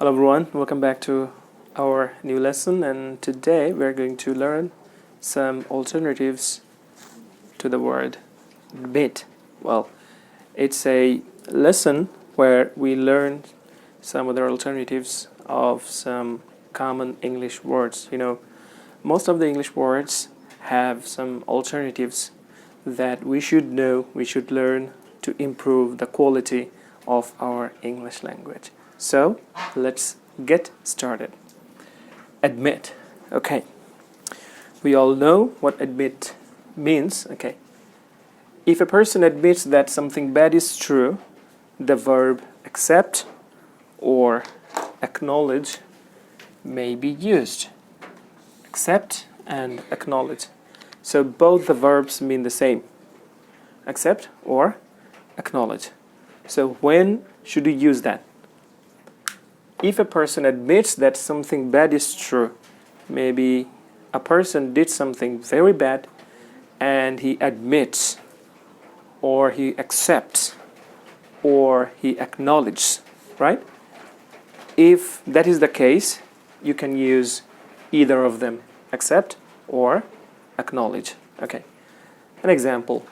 Hello everyone, welcome back to our new lesson, and today we're going to learn some alternatives to the word admit. Well, it's a lesson where we learn some other alternatives of some common English words. Most of the English words have some alternatives that we should know, we should learn to improve the quality of our English language. So let's get started. Admit. Okay. We all know what admit means. Okay. If a person admits that something bad is true, the verb accept or acknowledge may be used. Accept and acknowledge. So both the verbs mean the same. Accept or acknowledge. So when should we use that? If a person admits that something bad is true, maybe a person did something very bad and he admits or he accepts or he acknowledges, right? If that is the case, you can use either of them, accept or acknowledge. Okay. An example.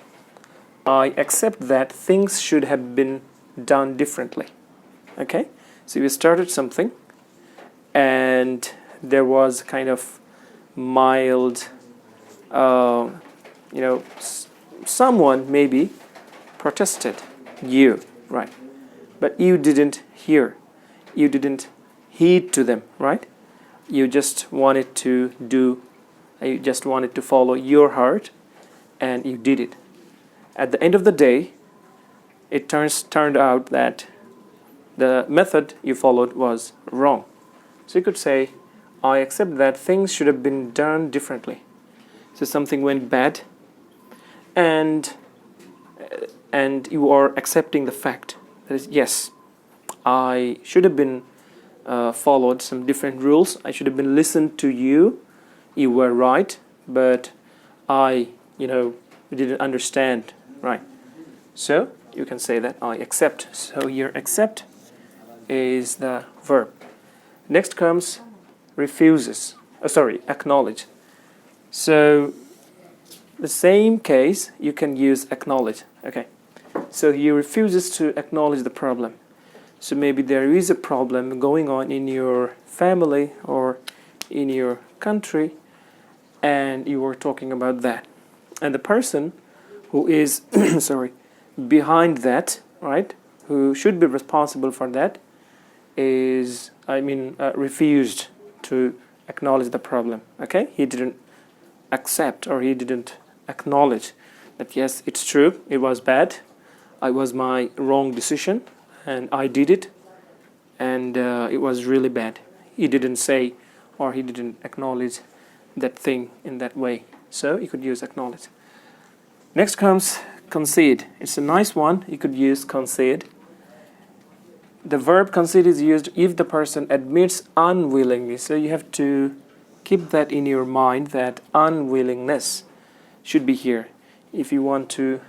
I accept that things should have been done differently. Okay? So you started something and there was kind of mild, someone maybe protested you, right? But you didn't hear. You didn't heed to them, right? You just wanted to follow your heart and you did it. At the end of the day, it turned out that the method you followed was wrong. So you could say, I accept that things should have been done differently. So something went bad and you are accepting the fact that is, yes, I should have been followed some different rules. I should have been listened to you. You were right, but I didn't understand, right? So you can say that I accept. So your accept is the verb. Next comes acknowledge. So the same case, you can use acknowledge. Okay. So he refuses to acknowledge the problem. So maybe there is a problem going on in your family or in your country, and you are talking about that. And the person who is behind that, right, who should be responsible for that, refused to acknowledge the problem. Okay, he didn't accept or he didn't acknowledge that yes, it's true, it was bad, it was my wrong decision, and I did it, and it was really bad. He didn't say or he didn't acknowledge that thing in that way. So you could use acknowledge. Next comes concede. It's a nice one. You could use concede. The verb concede is used if the person admits unwillingly. So you have to keep that in your mind, that unwillingness should be here if you want to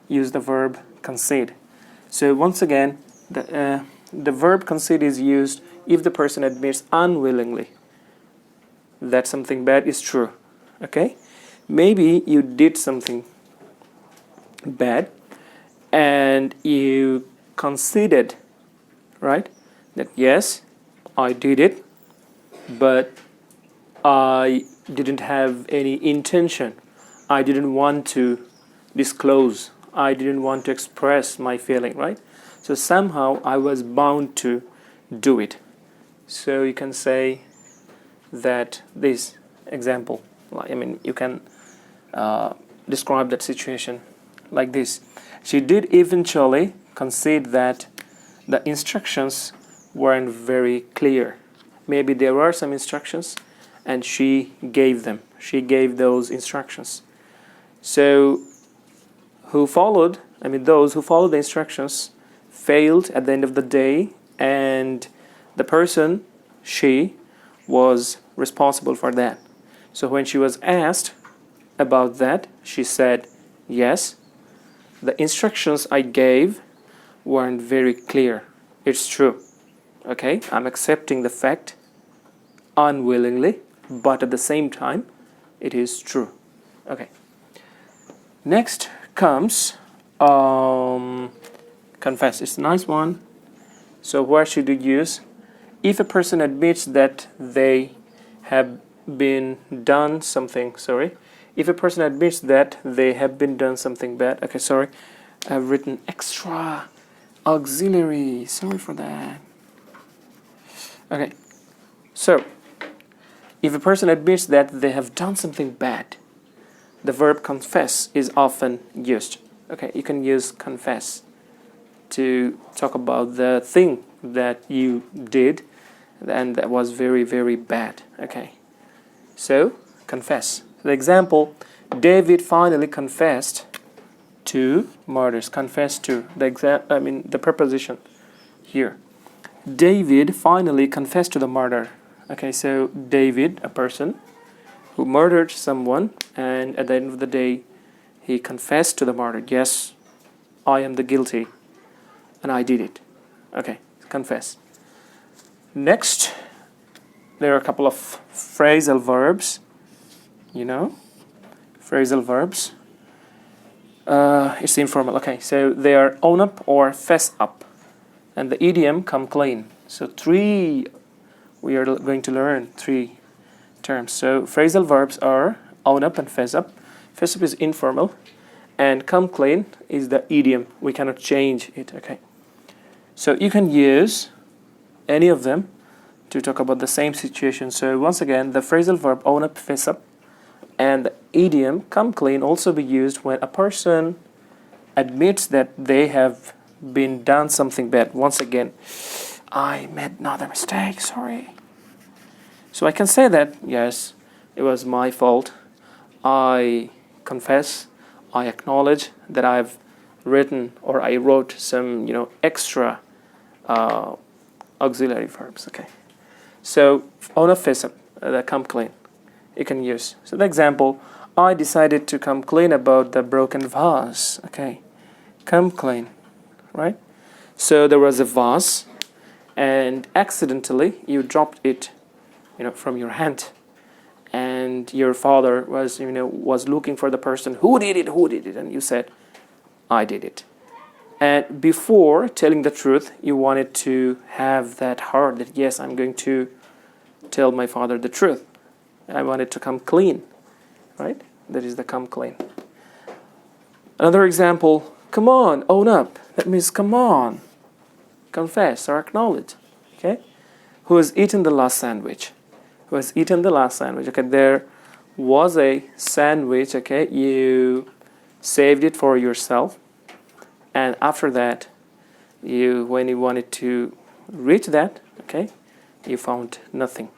use the verb concede. So once again, the verb concede is used if the person admits unwillingly that something bad is true. Okay? Maybe you did something bad and you conceded, right, that yes, I did it, but I didn't have any intention. I didn't want to disclose. I didn't want to express my feeling, right? So somehow I was bound to do it. So you can say that this example, you can describe that situation like this. She did eventually concede that the instructions weren't very clear. Maybe there were some instructions and she gave them. She gave those instructions. So those who followed the instructions failed at the end of the day, and the person, she, was responsible for that. So when she was asked about that, she said, yes, the instructions I gave weren't very clear. It's true. Okay, I'm accepting the fact unwillingly, but at the same time, it is true. Okay. Next comes confess. It's a nice one. So where should you use? If a person admits that they have been done something, if a person admits that they have been done something bad, okay, sorry, I've written extra auxiliary, sorry for that. Okay, so if a person admits that they have done something bad, the verb confess is often used. Okay, you can use confess to talk about the thing that you did and that was very, very bad. Okay, so confess. The example, David finally confessed to murders. Confess to the preposition here. David finally confessed to the murder. Okay, so David, a person who murdered someone, and at the end of the day, he confessed to the murder. Yes, I am the guilty, and I did it. Okay, confess. Next, there are a couple of phrasal verbs. Phrasal verbs. It's informal. Okay, so they are own up or fess up, and the idiom come clean. So we are going to learn 3 terms. So phrasal verbs are own up and fess up. Fess up is informal, and come clean is the idiom. We cannot change it. Okay, so you can use any of them to talk about the same situation. So once again, the phrasal verb own up, fess up, and the idiom come clean also be used when a person admits that they have been done something bad. Once again, I made another mistake, sorry. So I can say that, yes, it was my fault. I confess, I acknowledge that I've written or I wrote some, extra auxiliary verbs. Okay. So own up, fess up, the come clean, you can use. So the example, I decided to come clean about the broken vase. Okay, come clean, right? So there was a vase, and accidentally you dropped it, from your hand, and your father was looking for the person who did it, and you said, I did it. And before telling the truth, you wanted to have that heart that, yes, I'm going to tell my father the truth. I wanted to come clean, right? That is the come clean. Another example, come on, own up. That means come on, confess or acknowledge. Okay? Who has eaten the last sandwich? Who has eaten the last sandwich? Okay, there was a sandwich, okay? You saved it for yourself. And after that, when you wanted to reach that, okay, you found nothing.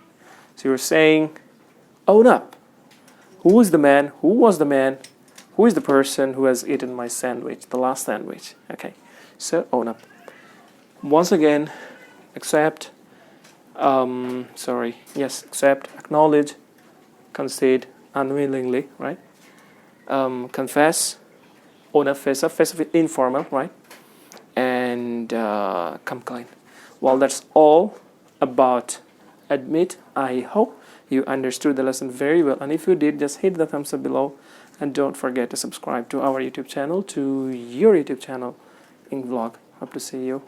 So you're saying, own up. Who is the man? Who was the man? Who is the person who has eaten my sandwich, the last sandwich? Okay, so own up. Once again, accept, accept, acknowledge, concede, unwillingly, right? Confess, own up, fess up, informal, right? And come clean. Well, that's all about admit. I hope you understood the lesson very well, and if you did, just hit the thumbs up below, and don't forget to subscribe to our YouTube channel, to your YouTube channel, Ink Vlog. Hope to see you